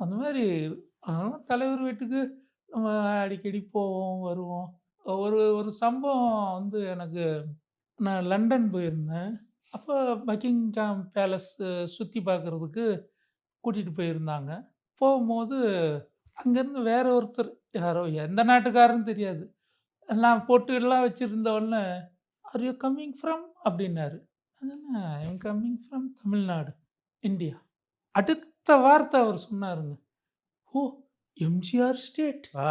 அந்த மாரி தலைவர் வீட்டுக்கு நம்ம அடிக்கடி போவோம், வருவோம். ஒரு ஒரு சம்பவம் எனக்கு நான் லண்டன் போயிருந்தேன். அப்போ பக்கிங்ஹாம் பேலஸ் சுத்தி பார்க்கறதுக்கு கூட்டிட்டு போயிருந்தாங்க. போகும்போது அங்கேருந்து வேற ஒருத்தர், யாரோ எந்த நாட்டுக்காரன்னு தெரியாது. நான் பொட்டுலாம் வச்சிருந்த உடனே, "ஆர் யூ கம்மிங் ஃப்ரம்?" அப்படின்னாரு. நான் சொன்னேன், "I am coming from Tamil Nadu, India." அடுத்த வார்த்தை அவர் சொன்னாருங்க. "ஓ! MGR state. ஆ.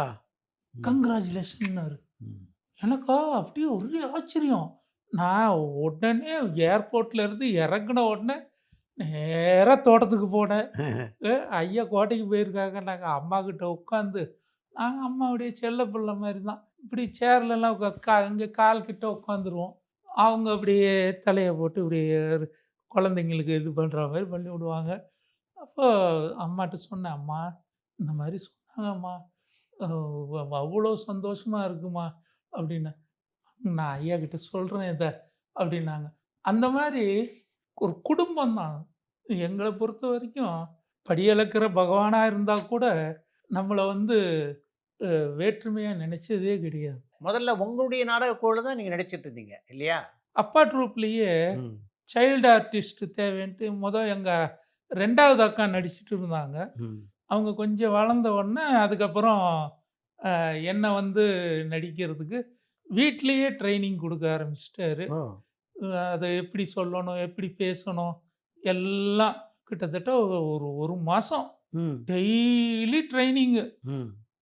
ம். கங்கிராச்சுலேஷன்னாரு." ம். எனக்கா அப்படியே ஒரே ஆச்சரியம். நான் உடனே ஏர்போர்ட்ல இருந்து இறங்குன உடனே நேரா தோட்டத்துக்கு போனேன். ஐயா கோட்டைக்கு போயிருக்காங்க. நாங்க அம்மாகிட்ட உட்காந்து, நாங்க அம்மாவுடைய செல்ல பிள்ளை மாரி தான். இப்படி சேர்லலாம் இங்க கால் கிட்ட உட்காந்துருவோம். அவங்க அப்படியே தலைய போட்டு இப்படியே குழந்தைங்களுக்கு இது பண்ற மாரி பண்ணி விடுவாங்க. அப்போ அம்மாட்ட சொன்னேன், "அம்மா இந்த மாரி சொன்னாங்கம்மா. அ அவ்வளோ சந்தோஷமா இருக்குமா" அப்படின்னேன். "நான் ஐயாகிட்ட சொல்றேன் இத" அப்படின்னாங்க. அந்த மாரி ஒரு குடும்பம் தான். எங்கள பொறுத்தவரைக்கும் படி அளக்கிற பகவானா இருந்தா கூட, நம்மள வேற்றுமையா நெனச்சதே கிடையாது. முதல்ல உங்களுடைய நாடக குழுல தான் நீங்க நடிச்சிட்டு இருந்தீங்க இல்லையா? அப்பா ட்ரூப்லயே ம். சைல்டு ஆர்டிஸ்ட் தேவைன்ட்டு எங்க 2வது அக்கா நடிச்சுட்டு இருந்தாங்க. ம். அவங்க கொஞ்சம் வளர்ந்த உடனே, அதுக்கப்புறம் என்ன நடிக்கிறதுக்கு வீட்லயே ட்ரெய்னிங் குடுக்க ஆரம்பிச்சுட்டாரு. ஓ! அத எப்படி சொல்லணும்? எப்படி பேசணும்? எல்லாம் கிட்டத்தட்ட ஒரு 1 மாசம் ம். Daily training. ம்.